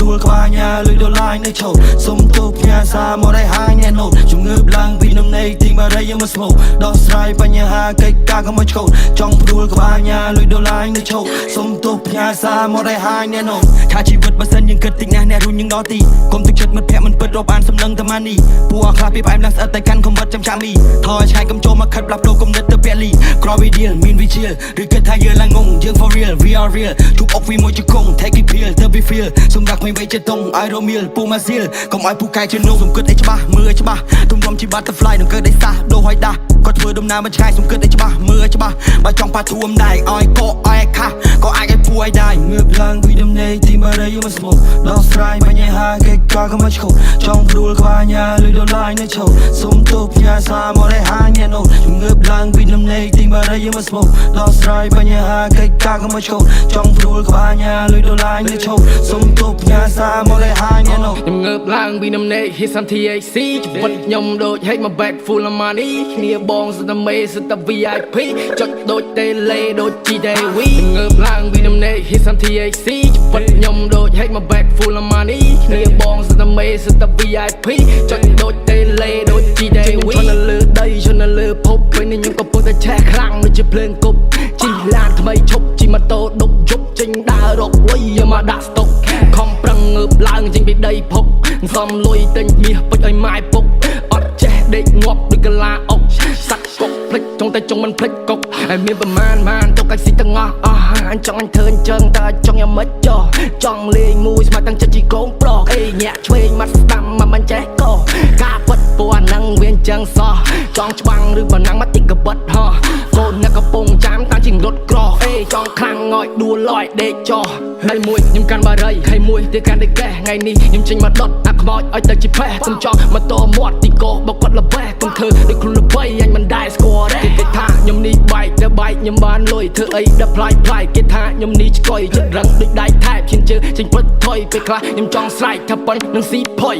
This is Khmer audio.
ព្រួលក្បាលញ៉ាលុយដុល្លារនៅឈោសុំទោសផ្ញើសារមកឲ្យហាយអ្នកណូជំងឺឡើងពីនំន័យទីបារីយកមកស្មោដោះស្រាយបញ្ហាកិច្ចការក៏មកឆ្កូតចង់ព្រួលក្បាលញ៉ាលុយដុល្លារនៅឈោសុំទោសផ្ញើសារមកឲ្យហាយអ្នកណូថាជីវិតបើសិនយើងគិតតិចណាស់អ្នករុញយើងដល់ទីកុំទឹកចិត្តមិត្តភក្តិមិនពិតរាប់អានសំឡឹងតែម៉ានីពួកអខ្លះពីផ្អែមឡើងស្អិតតែកាន់កំបិតចាំចាំមីថយឆ្ងាយកុំចូលមកខិតផ្លាស់ប្ដូរគំនិតទៅពាក់លីក្រវីឌីលមានវិជាឬគិតថាយើងឡើងងងយើង for real we are real ជប់អុកវីមួយជង្គង់ take it feel ទៅ be feel សម្រាប់មិនវេជតុងឲ្យរមៀលពូម៉ាស៊ីលកុំឲ្យពូកែជំនុំសំគិតឲ្យច្បាស់មើលឲ្យច្បាស់ទុំរំជា butterfly នឹងកើតឲ្យសះដូរឲ្យដាស់ក៏ធ្វើដំណើរមកឆ្ងាយសំគិតឲ្យច្បាស់មើលឲ្យច្បាស់បើចង់ប៉ាធួមដែរឲ្យកកឲ្យខាស់ក៏អាចឲ្យពូឲ្យដែរងើបឡើងពីដំណេកទីបារីយកមកស្មោដោះស្រាយបញ្ហាកិច្ចការក៏មកឆ្កូតចង់ព្រួលក្បាលញ៉ាលុយដុល្លារនៅឈោសុំទោសផ្ញើសារមកឲ្យហាយអ្នកណូជំងឺឡើងពីដំណេកទីបារីយកមកស្មោដោះស្រាយបញ្ហាកិច្ចការក៏មកឆ្កូតចង់ព្រួលក្បាលញ៉ាលុយដុល្លារនៅឈោសុំទោសផ្ញើសារមកឲ្យហាយអ្នកណូជំងឺឡើងពីដំណេក hit some THC ជីវិតខ្ញុំដូច hate my back full of money គ្នាបងសិតតែមេសិតតែ VIP ចុចដូច tele ដូច GTV ជំងឺឡើងពីដំណេក hit some THC ជីវិតខ្ញុំដូច hate my back full of money គ្នាបងសិតតែមេសិតតែ VIP ចុចដូច tele ដូច GTV ឈុននៅលើដីឈុននៅលើភពពេលនេះខ្ញុំកំពុងតែឆេះខ្លាំងដូចជាភ្លើងគប់ជិះឡានថ្មីឈប់ជិះម៉ូតូដុបយប់ចេញដើររកលុយយកមកដាក់ស្តុកខំប្រឹងងើបឡើងចេញពីដីភពសំលុយទិញមាសពេជ្រឲ្យម៉ែពុកអត់ចេះដេកងាប់ដូចកលាអុកសាក់កុកភ្លេចចង់តែចង់មិនភ្លេចកុកហើយមានប្រមាណទុកឲ្យស៊ីទាំងអស់អញចង់អញធ្វើអញ្ចឹងតើចង់យ៉ាងម៉េចចោះចង់លេងមួយស្មាត់ទាំងចិត្តជីកូនប្រុសអេញាក់ឆ្វេងមាត់ស្ដាំមកមិនចេះកោការពិតពណ៌ហ្នឹងវាអញ្ចឹងសោះចង់ច្បាំងឬប៉ុណ្ណឹងមកតិចកបិតហោះកូនអ្នកកំពុងចាំតាមជាងរត់ក្រអេចង់ខ្លាំងងយដួលលយដេកចោះហើយមួយខ្ញុំកាន់បារីហើយមួយទៀតកាន់ដេកកែថ្ងៃនេះខ្ញុំចេញមកដុតអាខ្មោចឲ្យទៅជាផេះខ្ញុំចង់មកតមាត់ទីកោបគាត់ល្បេះកុំធ្វើដូចខ្លួនល្បីអញមិនដែរស្គាល់ទេគេថាខ្ញុំនេះបែកទៅបែកខ្ញុំបានលុយធ្វើអីដល់ផ្លាយផ្លាយគេថាខ្ញុំនេះឆ្កុយចិត្តរឹងដូចដៃថែបឈានជើចេញព្រឹកថយពេលខ្លះខ្ញុំចង់ស្រែកថាប៉ុននឹងស៊ីផុយ